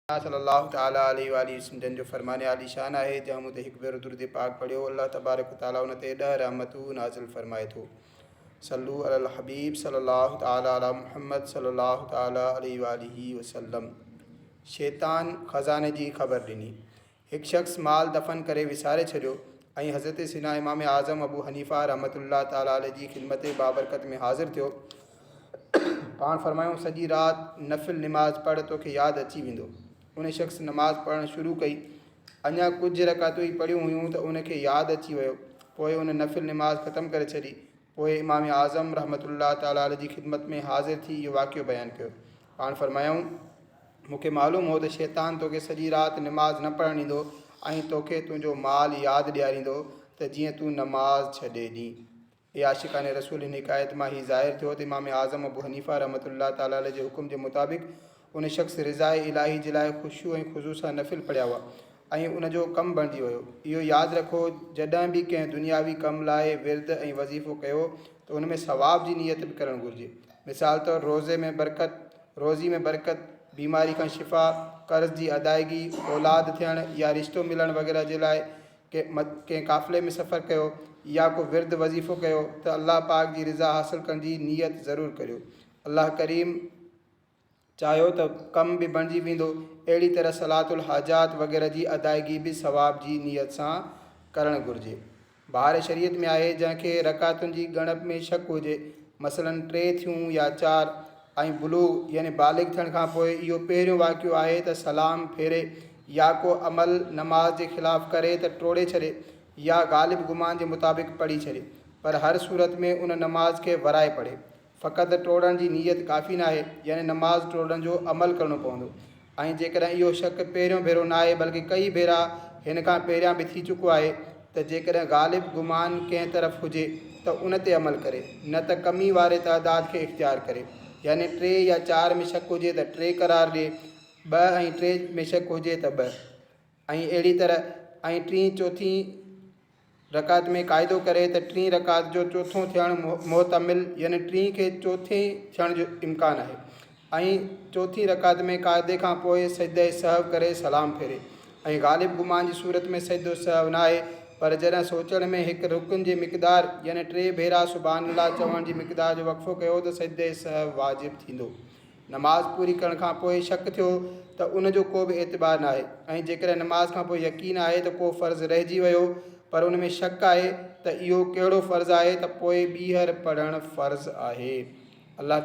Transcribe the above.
सल्लल्लाहु ताला अलैहि वसल्लम जन जो फरमाने आली शान है जहाँ मुझे एक बेर दुरूद पाक पढ़ियो अल्लाह तबारक ताला उन ते 10 रहमतूं नाज़िल फरमाए थो। सल्लू अलल हबीब सल्लल्लाहु ताला अला मुहम्मद सल्लल्लाहु ताला अलैहि वसल्लम। शैतान ख़ज़ाने जी ख़बर ॾिनी। एक शख़्स माल दफ़न करे विसारे छॾियो ऐं हज़रत सिना इमाम आज़म अबू हनीफ़ा रहमतुल्लाह ताला अलैहि जी खिदमत बाबरकत में हाज़िर थियो। पाण फरमायूं सॼी राति नफ़िल नमाज़ पढ़ तोखे यादि अची वेंदो। उन शख़्स नमाज़ पढ़णु शुरू कई। अञा कुझु रकातूं ई पढ़ियूं हुयूं त उनखे यादि अची वियो। पोइ उन नफ़िल नमाज़ ख़तमु करे छॾी। पोइ इमाम आज़म रहमतुल्लाह ताला अलैहि जी खिदमत में हाज़िर थी इहो वाक़ियो बयानु कयो। पाण फरमायूं मूंखे मालूम हो त शैतान तोखे सॼी राति नमाज़ न पढ़णु ॾींदो ऐं तोखे तुंहिंजो माल यादि ॾियारींदो त जीअं तूं नमाज़ छॾे ॾीं। ये आशिक़ाने रसूल हिन हिकायत मां ही ज़ाहिर थियो त इमाम आज़म अबू हनीफ़ा रहमतुल्लाह ताला अलैहि जे हुकुम जे मुताबिक़ उन शख़्स रिज़ाए इलाही जे लाइ ख़ुशू ऐं ख़ुज़ू सां नफ़िल पढ़िया हुआ ऐं उनजो कमु बणिजी वियो। इहो यादि रखो जॾहिं बि कंहिं दुनियावी कम लाइ विर्द ऐं वज़ीफ़ो कयो त उन में सवाब जी नियत बि करणु घुरिजे। मिसाल तौरु रोज़ी में बरकत, बीमारी खां शिफ़ा, कर्ज़ जी अदायगी, औलाद थियणु या रिश्तो मिलणु वग़ैरह जे लाइ कंहिं काफ़िले में सफ़र कयो या को विर्द वज़ीफ़ो कयो त अल्लाह पाक जी रिज़ा हासिलु करण जी नियत ज़रूरु करियो। अल्लाह करीम चाहियो त कम बि बणिजी वेंदो। अहिड़ी तरह सलातुल हाजात वग़ैरह जी अदायगी बि सवाब जी नियत सां करणु घुरिजे। ॿाहिरि शरीयत में आहे जंहिंखे रकातुनि जी ॻणप में शक हुजे, मसलन 3 थियूं या 4 ऐं बुलूग यानी बालिग थियण खां पोइ इहो पहिरियों वाक़ियो आहे त सलाम फेरे या को अमल नमाज जे ख़िलाफ़ु करे त टोड़े छॾे या ग़ालिब गुमान जे मुताबिक़ पढ़ी छॾे, पर हर सूरत में उन नमाज खे वराए पढ़े। फ़क़ति टोड़ण जी नीयत काफ़ी न आहे, यानी नमाज़ टोड़ण जो अमल करणो पवंदो। ऐं जेकॾहिं इहो शक पहिरियों भेरो न आहे बल्कि कई भेरा हिन खां पहिरियां बि थी चुको आहे त जेकॾहिं ग़ालिब गुमान कंहिं तरफ़ हुजे त उन ते अमल करे, न त कमी वारे तइदाद खे इख़्तियार करे। यानी 3 या 4 में शक हुजे त 3 करार ॾिए, 2 ऐं 3 में शक हुजे त 2 ऐं अहिड़ी तरह ऐं 3 चौथीं रकात में क़ाइदो करे त 3 रकात जो चोथों थियणु मोहतमिल यानी 3 खे चौथें थियण जो इम्कान आहे ऐं चौथीं रकात में क़ाइदे खां पोइ सजदे सहव करे सलाम फेरे। ऐं ग़ालिब गुमान जी सूरत में सजदो सहव न आहे, पर जॾहिं सोचण में हिकु रुकन जी मिक़दार यानी 3 भेरा सुभानअल्लाह चवण जी मिक़दार जो वक़फ़ो कयो त सजदे सहव वाजिब थींदो। नमाज़ पूरी करण खां पोइ शक थियो त उनजो को बि एतबार न आहे ऐं जेकॾहिं नमाज़ खां पोइ यकीन आहे त को फ़र्ज़ु रहिजी वियो पर उन में शक आहे त इहो कहिड़ो फ़र्ज़ु आहे त पोइ ॿीहर पढ़णु फ़र्ज़ु आहे। अल्लाह